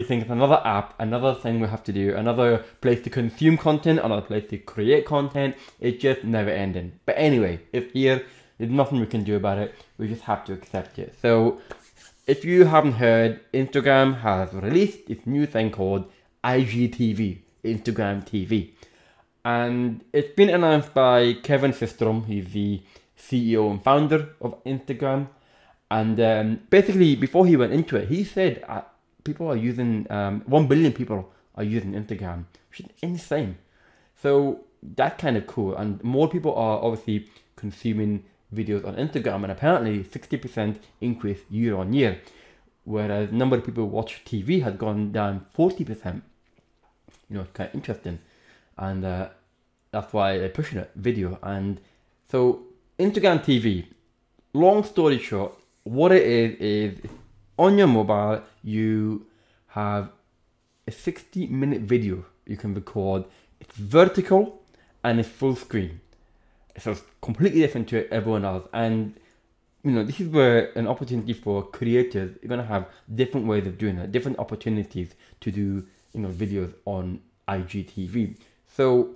think it's another app, another thing we have to do, another place to consume content, another place to create content. It's just never ending. But anyway, it's here. There's nothing we can do about it. We just have to accept it. So if you haven't heard, Instagram has released this new thing called IGTV, Instagram TV. And it's been announced by Kevin Systrom. He's the CEO and founder of Instagram. And basically, before he went into it, he said people are using, 1 billion people are using Instagram, which is insane. So that's kind of cool. And more people are obviously consuming videos on Instagram, and apparently 60% increase year on year, whereas the number of people who watch TV has gone down 40%. It's kind of interesting. And that's why they're pushing it, video. And so Instagram TV, long story short, what it is on your mobile, you have a 60-minute video you can record. It's vertical and it's full screen. So it's completely different to everyone else. And, this is where an opportunity for creators, you're going to have different ways of doing it, different opportunities to do, videos on IGTV. So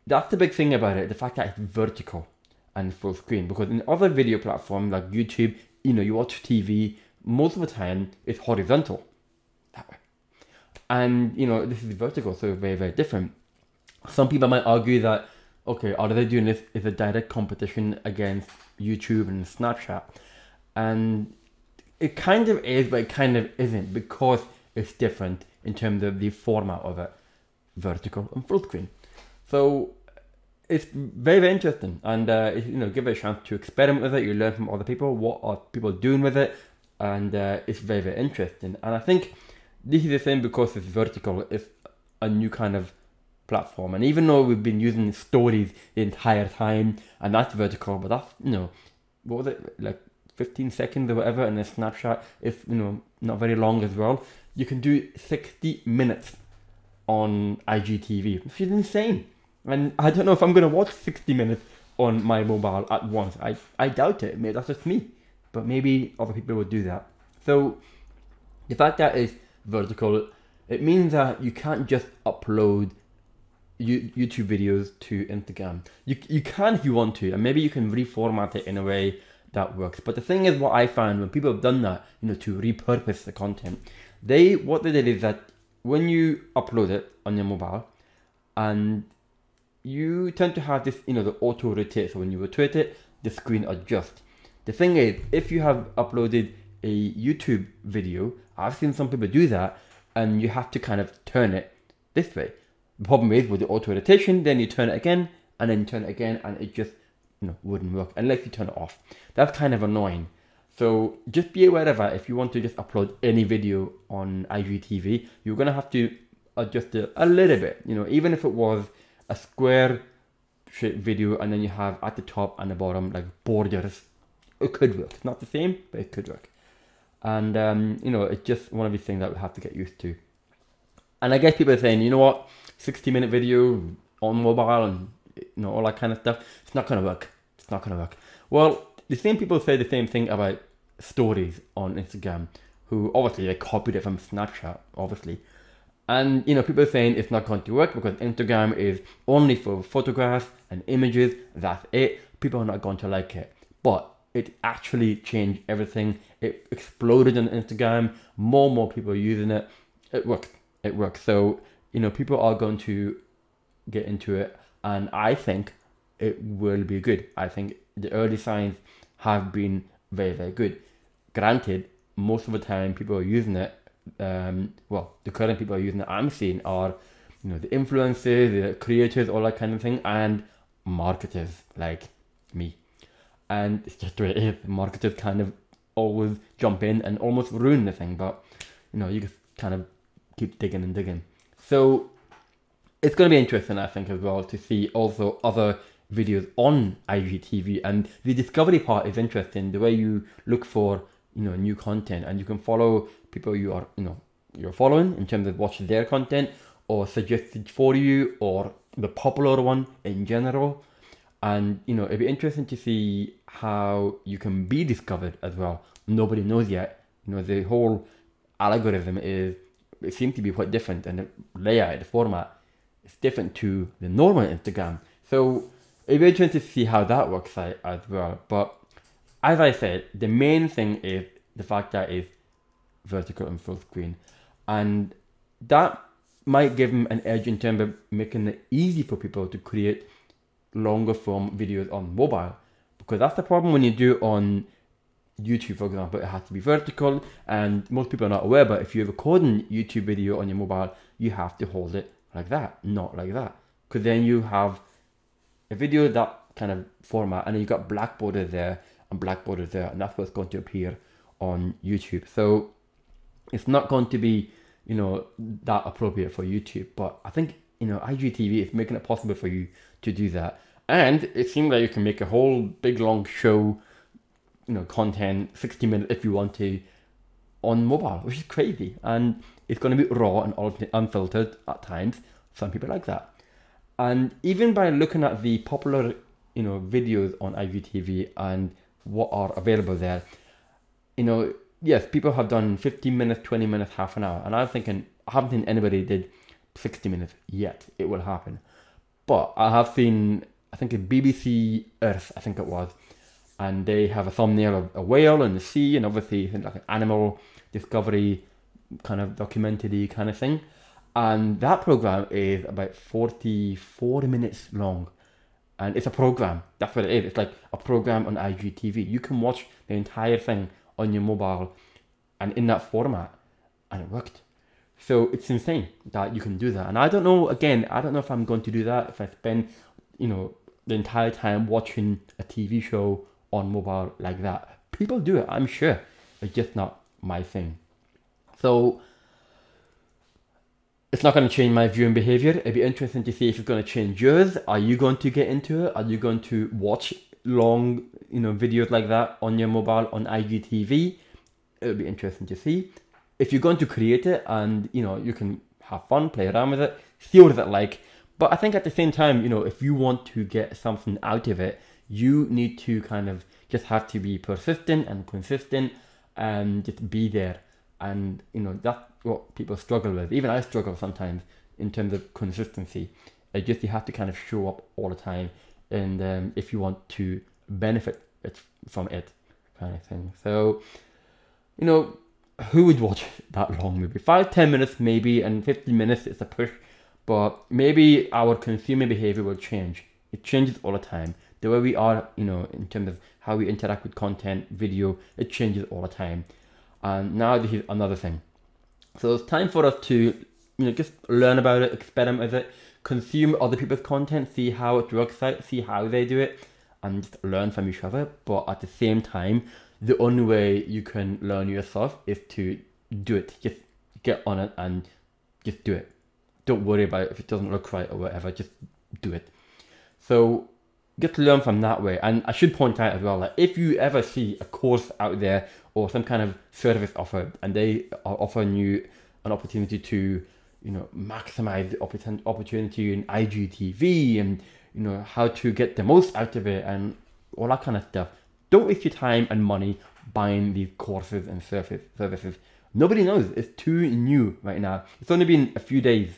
that's the big thing about it, the fact that it's vertical and full screen. Because in other video platforms like YouTube, you watch TV, most of the time it's horizontal, that way. And, this is vertical, so very, very different. Some people might argue that, okay, are they doing this is a direct competition against YouTube and Snapchat? And it kind of is, but it kind of isn't, because it's different in terms of the format of it, vertical and full screen. So it's very, very interesting, and give it a chance to experiment with it. You learn from other people, what are people doing with it, and it's very, very interesting. And I think this is the same because it's vertical. It's a new kind of platform, and even though we've been using stories the entire time, and that's vertical, but that's what was it, like 15 seconds or whatever, and then Snapchat is not very long as well. You can do 60 minutes on IGTV, which is insane. And I don't know if I'm going to watch 60 minutes on my mobile at once. I doubt it. Maybe that's just me. But maybe other people would do that. So the fact that it's vertical, it means that you can't just upload YouTube videos to Instagram. You can if you want to. And maybe you can reformat it in a way that works. But the thing is, what I found when people have done that, to repurpose the content, what they did is that when you upload it on your mobile, and you tend to have this, the auto rotate. So when you rotate it, the screen adjusts. The thing is, if you have uploaded a YouTube video, I've seen some people do that, and you have to kind of turn it this way. The problem is with the auto rotation, then you turn it again, and then you turn it again, and it just, wouldn't work unless you turn it off. That's kind of annoying. So just be aware of that. If you want to just upload any video on IGTV, you're going to have to adjust it a little bit. Even if it was a square shaped video, and then you have at the top and the bottom like borders, it could work. It's not the same, but it could work. And it's just one of these things that we have to get used to. And I guess people are saying, 60-minute video on mobile and all that kind of stuff, it's not gonna work. It's not gonna work. Well, the same people say the same thing about stories on Instagram, who obviously they copied it from Snapchat, obviously. And people are saying it's not going to work because Instagram is only for photographs and images. That's it. People are not going to like it. But it actually changed everything. It exploded on Instagram. More and more people are using it. It works. It works. So people are going to get into it, and I think it will be good. I think the early signs have been very, very good. Granted, most of the time people are using it. The current people are using it, I'm seeing, are the influencers, the creators, all that kind of thing, and marketers like me. And it's just the way it is. Marketers kind of always jump in and almost ruin the thing, but you just kind of keep digging and digging. So it's going to be interesting, I think, as well, to see also other videos on IGTV, and the discovery part is interesting. The way you look for new content, and you can follow people you're following in terms of watching their content, or suggested for you, or the popular one in general. And it'd be interesting to see how you can be discovered as well. Nobody knows yet. The whole algorithm is it seems to be quite different, and the layout, the format is different to the normal Instagram. So it'll be interesting to see how that works out as well. But as I said, the main thing is the fact that it's vertical and full screen, and that might give them an edge in terms of making it easy for people to create longer form videos on mobile, because that's the problem when you do it on YouTube, for example. It has to be vertical, and most people are not aware, but if you're recording YouTube video on your mobile, you have to hold it like that, not like that, because then you have a video that kind of format, and then you've got black borders there and black borders there, and that's what's going to appear on YouTube. So it's not going to be, you know, that appropriate for YouTube, but I think, you know, IGTV is making it possible for you to do that. And it seems like you can make a whole big long show, you know, content, 60 minutes if you want to, on mobile, which is crazy. And it's going to be raw and unfiltered at times. Some people like that. And even by looking at the popular, you know, videos on IGTV and what are available there, you know, yes, people have done 15 minutes, 20 minutes, half an hour. And I'm thinking, I haven't seen anybody did 60 minutes yet. It will happen. But I have seen, I think a BBC Earth, I think it was, and they have a thumbnail of a whale in the sea, and obviously like an animal discovery kind of documentary kind of thing. And that program is about 44 minutes long. And it's a program. That's what it is. It's like a program on IGTV. You can watch the entire thing on your mobile and in that format. And it worked. So it's insane that you can do that. And I don't know, again, I don't know if I'm going to do that. If I spend, you know, the entire time watching a TV show on mobile like that. People do it, I'm sure. It's just not my thing. So it's not going to change my viewing behavior. It'd be interesting to see if it's going to change yours. Are you going to get into it? Are you going to watch long, you know, videos like that on your mobile on IGTV? It'll be interesting to see. If you're going to create it and, you know, you can have fun, play around with it, see what it's like. But I think at the same time, you know, if you want to get something out of it, you need to kind of just have to be persistent and consistent and just be there. And, you know, that's what people struggle with. Even I struggle sometimes in terms of consistency. It just, you have to kind of show up all the time. And if you want to benefit from it kind of thing. So, you know, who would watch that long movie? 5-10 minutes maybe, and 15 minutes is a push. But maybe our consumer behavior will change. It changes all the time. The way we are, you know, in terms of how we interact with content, video, it changes all the time. And now this is another thing. So it's time for us to, you know, just learn about it, experiment with it, consume other people's content, see how it works out, see how they do it, and just learn from each other. But at the same time, the only way you can learn yourself is to do it. Just get on it and just do it. Don't worry about it if it doesn't look right or whatever, just do it. So get to learn from that way. And I should point out as well, that if you ever see a course out there or some kind of service offered, and they are offering you an opportunity to, you know, maximize the opportunity in IGTV and, you know, how to get the most out of it and all that kind of stuff, don't waste your time and money buying these courses and services. Nobody knows. It's too new right now. It's only been a few days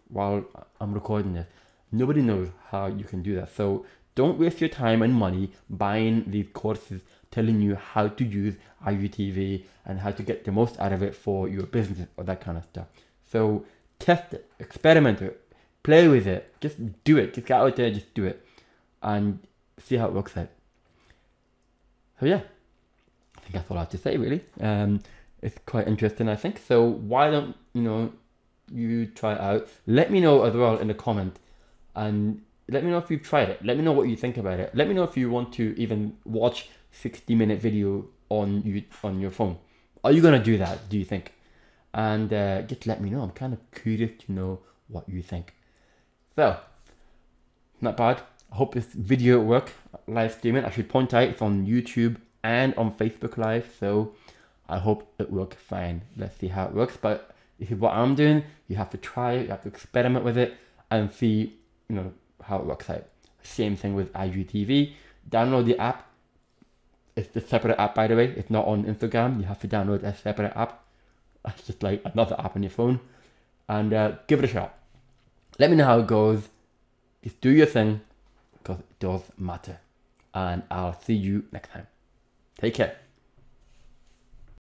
while I'm recording this. Nobody knows how you can do that. So don't waste your time and money buying these courses telling you how to use IGTV and how to get the most out of it for your business or that kind of stuff. So test it, experiment with it, play with it, just do it. Just get out there, just do it and see how it works out. So yeah, I think that's all I have to say really. It's quite interesting, I think. So why don't, you know, you try it out? Let me know as well in the comment, and let me know if you've tried it. Let me know what you think about it. Let me know if you want to even watch 60-minute video on your phone. Are you gonna do that, do you think? And just let me know. I'm kind of curious to know what you think. So, not bad. I hope this video worked. Live streaming. I should point out it's on YouTube and on Facebook Live. So I hope it worked fine. Let's see how it works. But this is what I'm doing. You have to try it. You have to experiment with it and see, you know, how it works out. Same thing with IGTV. Download the app. It's a separate app, by the way. It's not on Instagram. You have to download a separate app. That's just like another app on your phone. And give it a shot. Let me know how it goes. Just do your thing, because it does matter. And I'll see you next time. Take care.